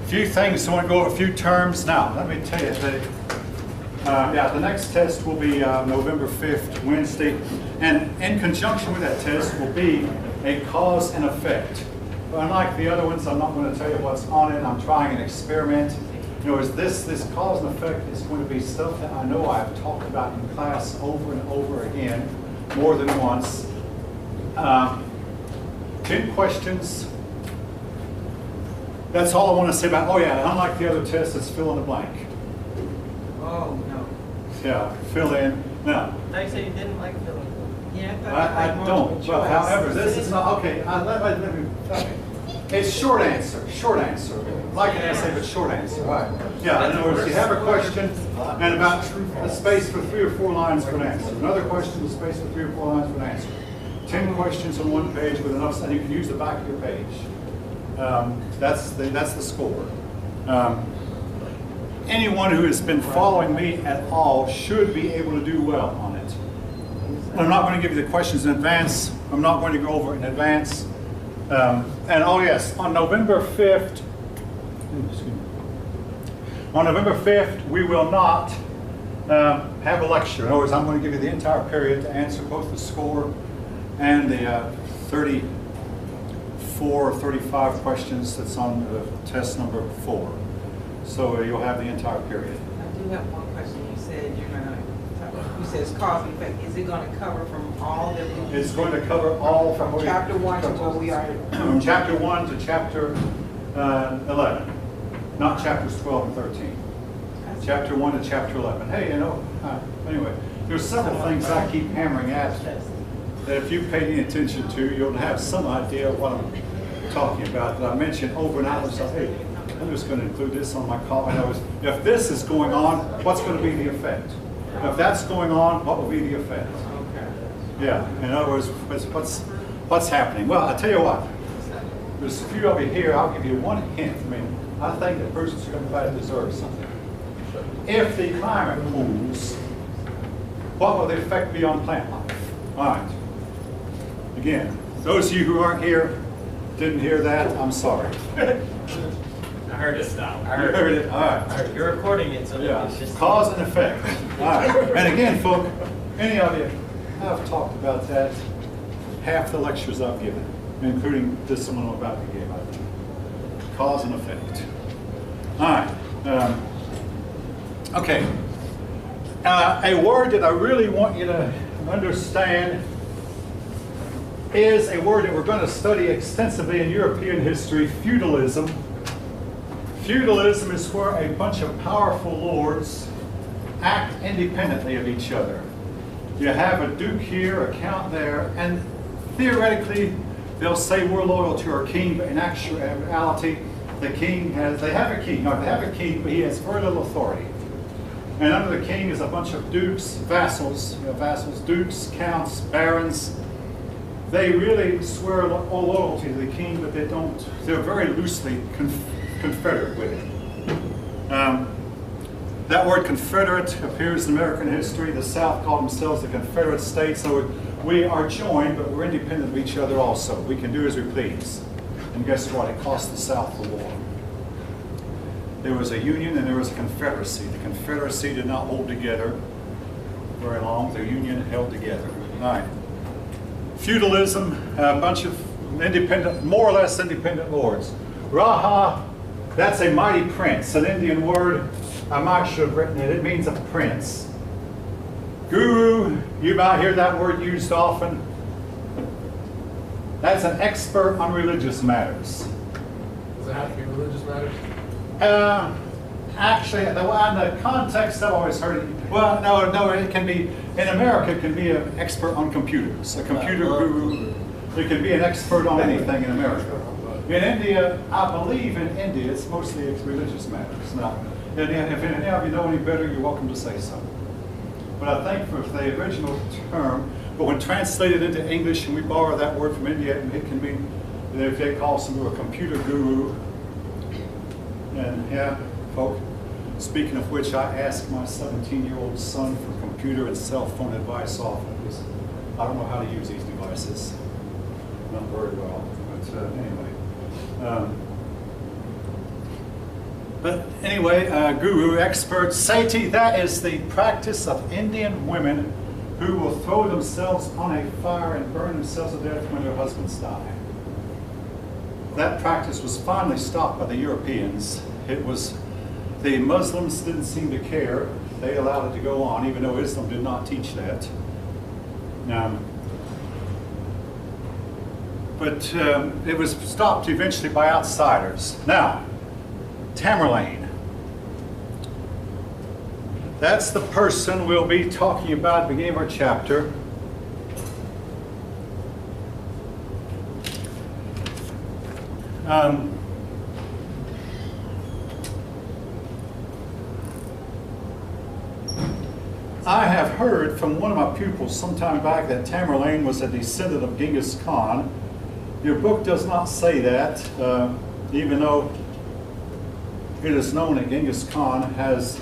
A few things, I want to go over a few terms. Now, let me tell you that the next test will be November 5th, Wednesday. And in conjunction with that test will be a cause and effect. But unlike the other ones, I'm not going to tell you what's on it. I'm trying an experiment. You know, this cause and effect is going to be stuff that I know I've talked about in class over and over again, more than once. 10 questions. That's all I want to say about, oh yeah, unlike the other tests, it's fill in the blank. Oh, no. Yeah, fill in. No. They say you didn't like filling. Yeah, I don't, but however, this is not, okay, let me, it's short answer, like an essay, but short answer. Right. Yeah, in other words, you have a question and about a space for 3 or 4 lines for an answer. Another question, a space for 3 or 4 lines for an answer. 10 questions on one page with enough, and you can use the back of your page. That's the score. Anyone who has been following me at all should be able to do well on it. I'm not going to give you the questions in advance. I'm not going to go over it in advance. And oh yes, on November 5th, we will not have a lecture. In other words, I'm going to give you the entire period to answer both the score and the 34 or 35 questions that's on test number 4. So you'll have the entire period. I do have one question. You said you're going to, you said it's cause and effect. Is it going to cover from all that we It's going to cover all from chapter 1 to where we are? From chapter 1 to chapter 11, not chapters 12 and 13. Chapter 1 to chapter 11. Hey, you know, anyway, there's several things I keep hammering at that if you pay any attention to, you'll have some idea of what I'm talking about, that I mentioned over and over. So, hey, I'm just going to include this on my call. If this is going on, what's going to be the effect? If that's going on, what will be the effect? Yeah, in other words, what's happening? Well, I'll tell you what. There's a few of you here, I'll give you one hint. I mean, I think the person's going to deserve something. If the climate cools, what will the effect be on plant life? All right. Again, those of you who aren't here, didn't hear that, I'm sorry. I heard it now. I heard it. All right. You're recording it, so yeah. it's just Cause and effect. All right. And again, folk, any of you have talked about that half the lectures I've given, including this one I'm about to give. Cause and effect. All right. Okay. A word that I really want you to understand is a word that we're going to study extensively in European history, feudalism. Feudalism is where a bunch of powerful lords act independently of each other. You have a duke here, a count there, and theoretically they'll say we're loyal to our king, but in actuality they have a king, but he has very little authority. And under the king is a bunch of dukes, vassals, dukes, counts, barons. They really swear loyalty to the king, but they're very loosely confederate with him. That word confederate appears in American history. The South called themselves the Confederate States, so we are joined, but we're independent of each other also. We can do as we please. And guess what? It cost the South the war. There was a union and there was a confederacy. The confederacy did not hold together very long. The union held together. All right. Feudalism, a bunch of independent, more or less independent lords. Raja, that's a mighty prince, an Indian word. I might should have written it. It means a prince. Guru, you might hear that word used often. That's an expert on religious matters. Does it have to be religious matters? Actually, in the context, I've always heard it. Well, no, it can be, in America, it can be an expert on computers, a computer guru. It can be an expert on anything in America. In India, I believe in India, it's mostly religious matters. Now, if any of you know any better, you're welcome to say so. But I think for the original term, but when translated into English, and we borrow that word from India, it can mean, if they call someone a computer guru. And yeah, folk, speaking of which, I asked my 17-year-old son for computer and cell phone advice often, because I don't know how to use these devices. Not very well, but anyway. But anyway, guru experts, sati, that is the practice of Indian women who will throw themselves on a fire and burn themselves to death when their husbands die. That practice was finally stopped by the Europeans. It was, the Muslims didn't seem to care. They allowed it to go on, even though Islam did not teach that. But it was stopped eventually by outsiders. Now, Tamerlane. That's the person we'll be talking about at the beginning of our chapter. I have heard from one of my pupils some time back that Tamerlane was a descendant of Genghis Khan. Your book does not say that, even though it is known that Genghis Khan has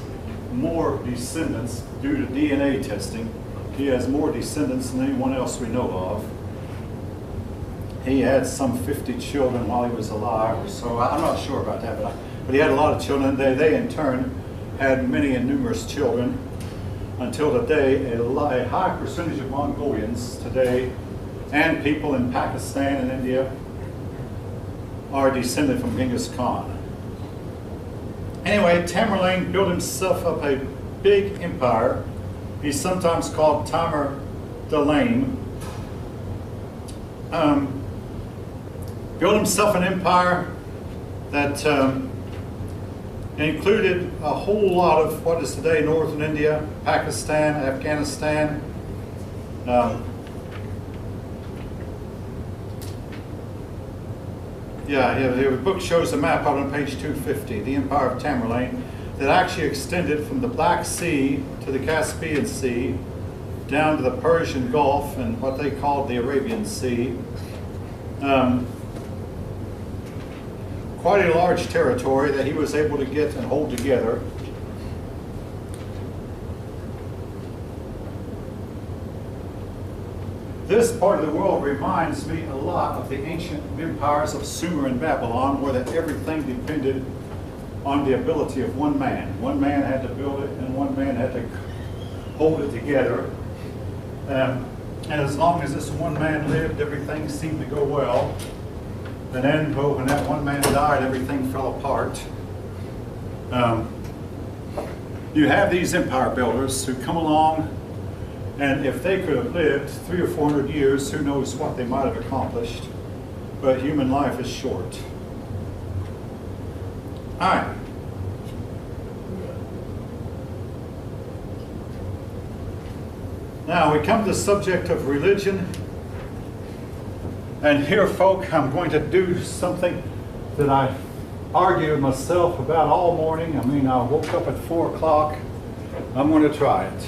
more descendants due to DNA testing. He has more descendants than anyone else we know of. He had some 50 children while he was alive, so I'm not sure about that, but he had a lot of children. They in turn had many and numerous children until today. A high percentage of Mongolians today and people in Pakistan and India are descended from Genghis Khan. Anyway, Tamerlane built himself up a big empire. He's sometimes called Tamer the Lame. Built himself an empire that included a whole lot of what is today northern India, Pakistan, Afghanistan. The book shows a map out on page 250, the Empire of Tamerlane, that actually extended from the Black Sea to the Caspian Sea, down to the Persian Gulf and what they called the Arabian Sea. Quite a large territory that he was able to get and hold together. This part of the world reminds me a lot of the ancient empires of Sumer and Babylon, where that everything depended on the ability of one man. One man had to build it, and one man had to hold it together. And as long as this one man lived, everything seemed to go well. And then, when that one man died, everything fell apart. You have these empire builders who come along, and if they could have lived 300 or 400 years, who knows what they might have accomplished. But human life is short. All right. Now we come to the subject of religion. And here, folk, I'm going to do something that I argued with myself about all morning. I mean, I woke up at 4 o'clock. I'm going to try it.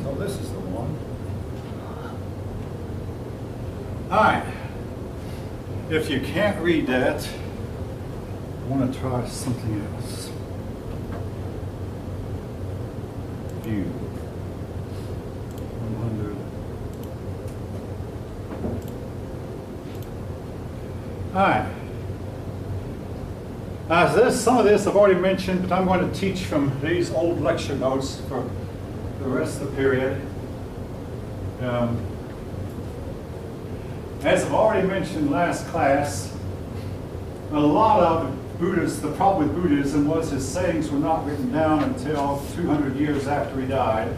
So this is the one. All right. If you can't read that, I want to try something else. View. 100. All right. Some of this I've already mentioned, but I'm going to teach from these old lecture notes for the rest of the period. As I've already mentioned last class, a lot of Buddhists, the problem with Buddhism was his sayings were not written down until 200 years after he died.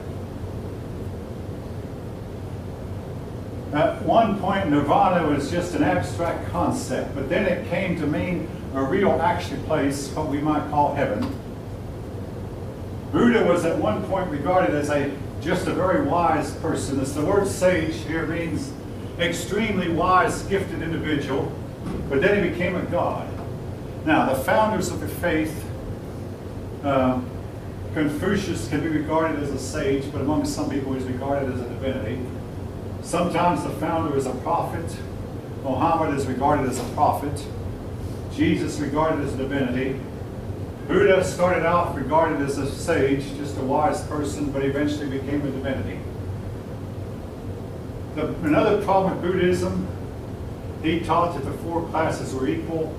At one point, nirvana was just an abstract concept, but then it came to mean a real actual place, what we might call heaven. Buddha was at one point regarded as just a very wise person. As the word sage here means extremely wise, gifted individual, but then he became a god. Now, the founders of the faith, Confucius can be regarded as a sage, but among some people he's regarded as a divinity. Sometimes the founder is a prophet. Muhammad is regarded as a prophet. Jesus regarded as a divinity. Buddha started out regarded as a sage, just a wise person, but eventually became a divinity. Another problem with Buddhism, he taught that the four classes were equal.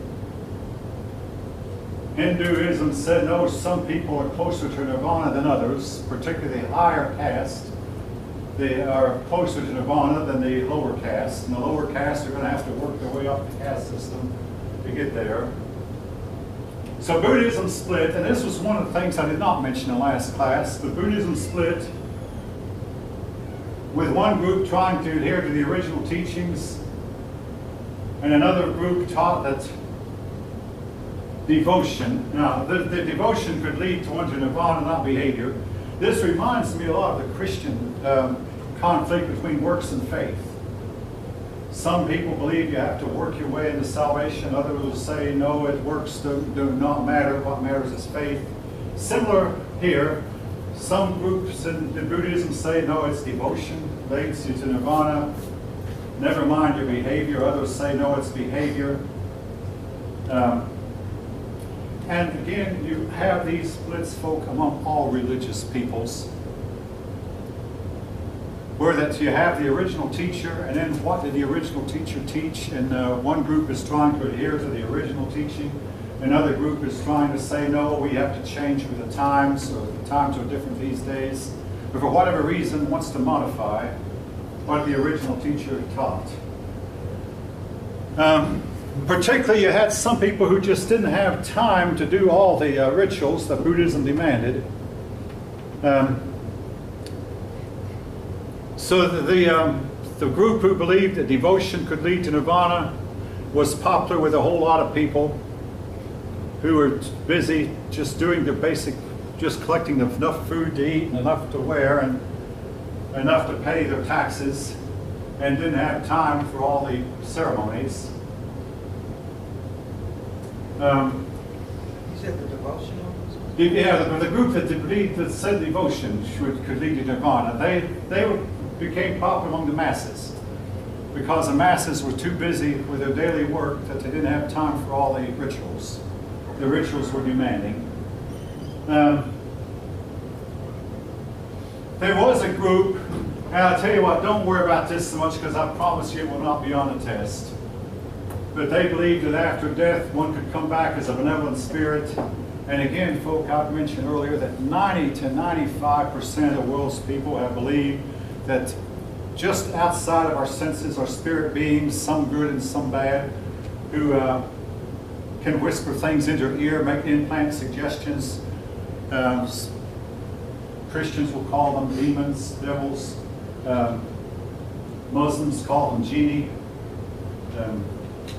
Hinduism said, no, some people are closer to nirvana than others, particularly the higher caste. They are closer to nirvana than the lower caste, and the lower caste are going to have to work their way up the caste system to get there. So Buddhism split, and this was one of the things I did not mention in the last class, but Buddhism split with one group trying to adhere to the original teachings, and another group taught that devotion. Now, the devotion could lead to one to nirvana, not behavior. This reminds me a lot of the Christian conflict between works and faith. Some people believe you have to work your way into salvation. Others will say, no, works do not matter. What matters is faith. Similar here. Some groups in Buddhism say, no, it's devotion leads you to nirvana. Never mind your behavior. Others say, no, it's behavior. And again, you have these splits, folk, among all religious peoples, where that you have the original teacher, and then what did the original teacher teach? And one group is trying to adhere to the original teaching. Another group is trying to say, no, we have to change with the times, or the times are different these days. But for whatever reason, wants to modify what the original teacher taught. Particularly, you had some people who just didn't have time to do all the rituals that Buddhism demanded. So the group who believed that devotion could lead to nirvana was popular with a whole lot of people who were busy just doing the basic, just collecting enough food to eat and enough to wear and enough to pay their taxes, and didn't have time for all the ceremonies. You said the devotional? Yeah, the group that believed that said devotion could lead to nirvana, they became popular among the masses because the masses were too busy with their daily work that they didn't have time for all the rituals. The rituals were demanding. There was a group, and I'll tell you what, don't worry about this so much because I promise you it will not be on the test. But they believed that after death one could come back as a benevolent spirit. And again, folk, I mentioned earlier that 90 to 95% of the world's people have believed that just outside of our senses are spirit beings, some good and some bad, who can whisper things into your ear, make implant suggestions. Christians will call them demons, devils. Muslims call them genie.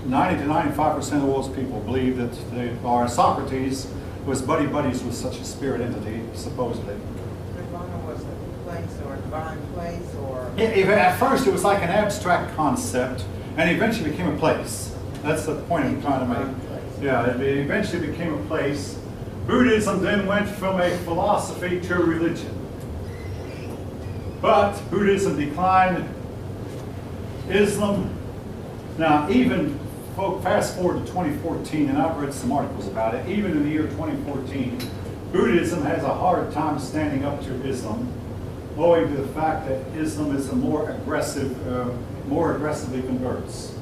90 to 95% of the world's people believe that they are. Socrates was buddies with such a spirit entity, supposedly. Nirvana was a place or a divine place or? At first it was like an abstract concept, and eventually became a place. That's the point I'm trying to make. Yeah, it eventually became a place. Buddhism then went from a philosophy to a religion. But Buddhism declined. Islam, now even fast forward to 2014, and I've read some articles about it, even in the year 2014, Buddhism has a hard time standing up to Islam, owing to the fact that Islam is a more aggressively converts.